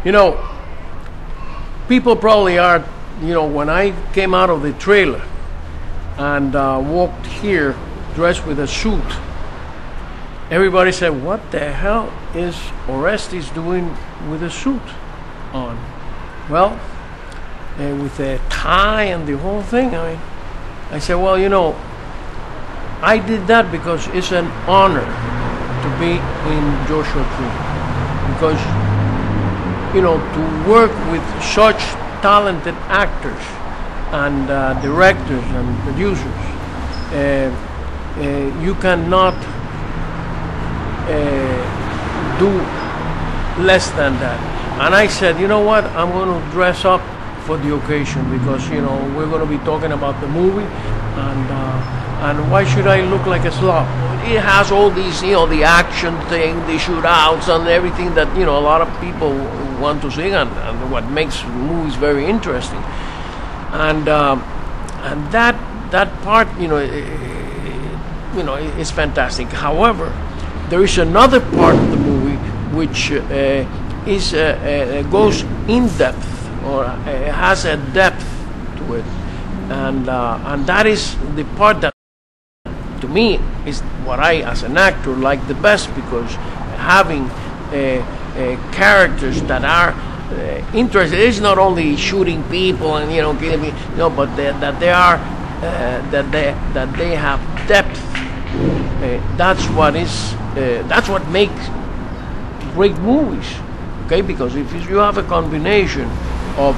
You know, people probably are, you know, when I came out of the trailer and walked here dressed with a suit, everybody said, what the hell is Orestes doing with a suit on? Well, with a tie and the whole thing, I said, well, you know, I did that because it's an honor to be in Joshua Tree. Because, you know, to work with such talented actors and directors and producers, you cannot do less than that. And I said, you know what, I'm going to dress up for the occasion because, you know, we're going to be talking about the movie, and why should I look like a slob? It has all these, you know, the action thing, the shootouts and everything that, you know, a lot of people want to see, and what makes movies very interesting. And that part, you know, is fantastic. However, there is another part of the movie which goes in depth, or has a depth to it, and that is the part that, to me, is what I, as an actor, like the best, because having characters that are interested, it's not only shooting people and, you know, killing me, no, but that they are that they have depth. That's what makes great movies. Okay, because if you have a combination of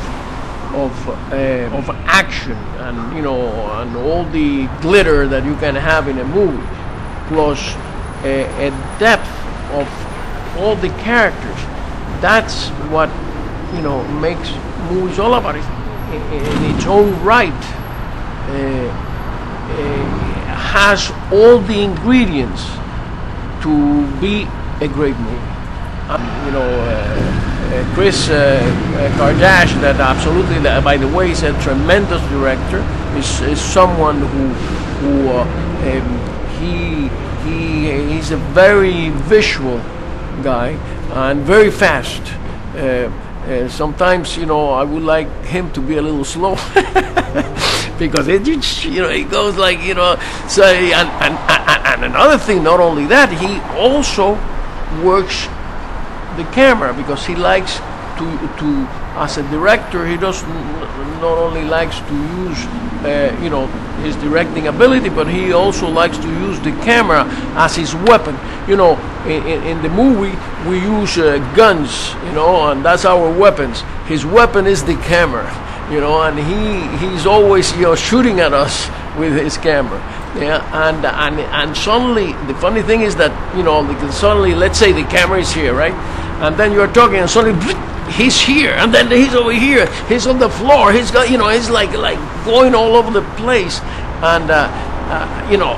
action and, you know, and all the glitter that you can have in a movie, plus a depth of all the characters, that's what, you know, makes movies all about it in its own right. Has all the ingredients to be a great movie. You know, Chris Kardash, that absolutely, by the way, is a tremendous director. Is someone he's a very visual guy and very fast. Sometimes, you know, I would like him to be a little slow because it, you know, it goes like, you know. So and another thing, not only that, he also works the camera, because he likes to as a director, he does not only likes to use you know, his directing ability, but he also likes to use the camera as his weapon. You know, in the movie we use guns, you know, and that's our weapons. His weapon is the camera, you know, and he's always, you know, shooting at us with his camera. Yeah, and suddenly the funny thing is that, you know, suddenly, let's say the camera is here, right, and then you're talking, and suddenly he's here, and then he's over here, he's on the floor, he's got, you know, he's like going all over the place, and you know,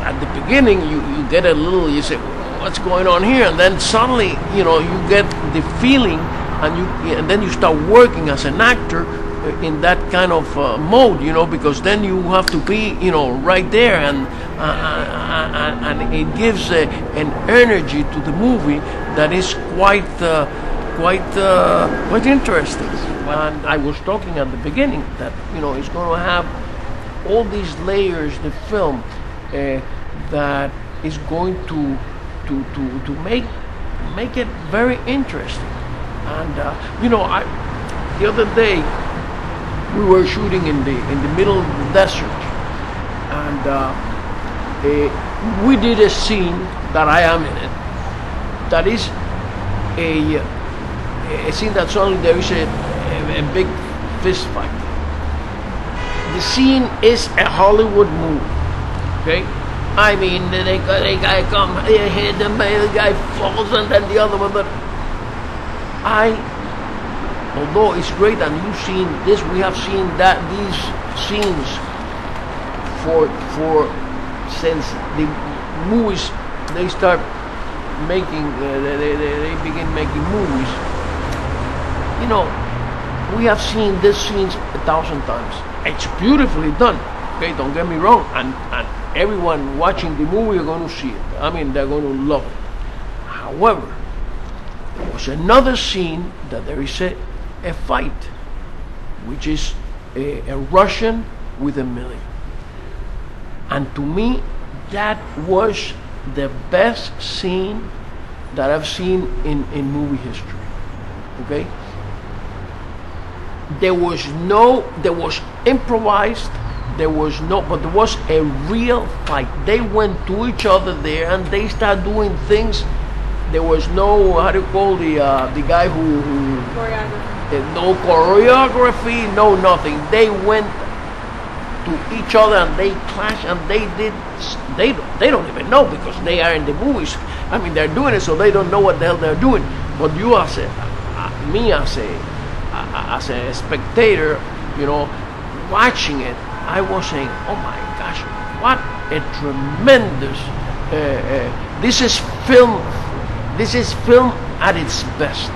at the beginning you get a little, you say, what's going on here, and then suddenly, you know, you get the feeling, and then you start working as an actor in that kind of mode, you know, because then you have to be, you know, right there, and it gives an energy to the movie that is quite interesting. And I was talking at the beginning that, you know, it's going to have all these layers, the film, that is going to make it very interesting. And you know, the other day we were shooting in the middle of the desert, and we did a scene that I am in it. That is a scene that suddenly there is a big fist fight. The scene is a Hollywood movie. Okay, I mean, the guy come, they hit him, the guy falls, and then the other one. But although it's great, and you've seen this, we have seen these scenes since the movies they start making, they begin making movies. You know, we have seen these scenes 1,000 times. It's beautifully done. Okay, don't get me wrong, and everyone watching the movie are going to see it. I mean, they're going to love it. However, there was was another scene that there is a fight, which is a Russian with Emilio. And to me, that was the best scene that I've seen in movie history. Okay? There was improvised, but there was a real fight. They went to each other there and they started doing things. There was no, how do you call the guy who Choreography. No choreography, no nothing. They went to each other and they clashed and they don't even know because they are in the movies. I mean, they're doing it, so they don't know what the hell they're doing. But you as a spectator, you know, watching it, I was saying, oh my gosh, what a tremendous this is film at its best.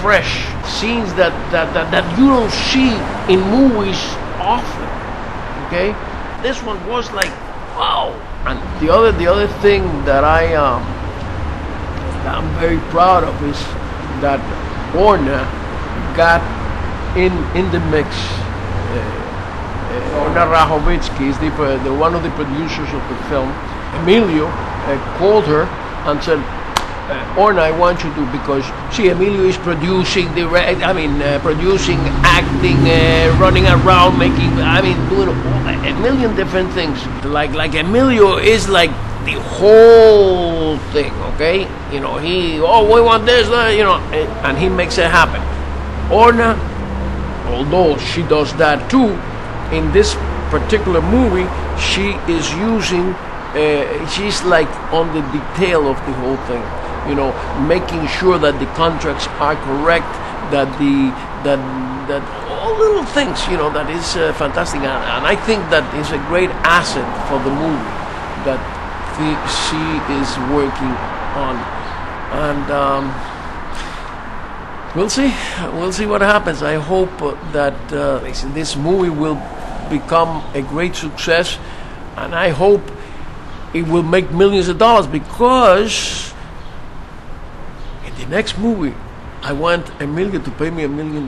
Fresh scenes that you don't see in movies often. Okay, this one was like wow. And the other thing that I'm very proud of is that Orna got in the mix. Orna Rahovitsky is the one of the producers of the film. Emilio called her and said, Orna, I want you to, because see, Emilio is producing, producing, acting, running around, doing a million different things. Like Emilio is like the whole thing, okay? You know, we want this, and he makes it happen. Orna, although she does that too, in this particular movie, she is using, she's like on the detail of the whole thing. You know, making sure that the contracts are correct, that all little things, you know, that is fantastic, and I think that is a great asset for the movie that she is working on, and we'll see what happens. I hope that this movie will become a great success, and I hope it will make millions of dollars, because the next movie, I want Emilio to pay me $1 million.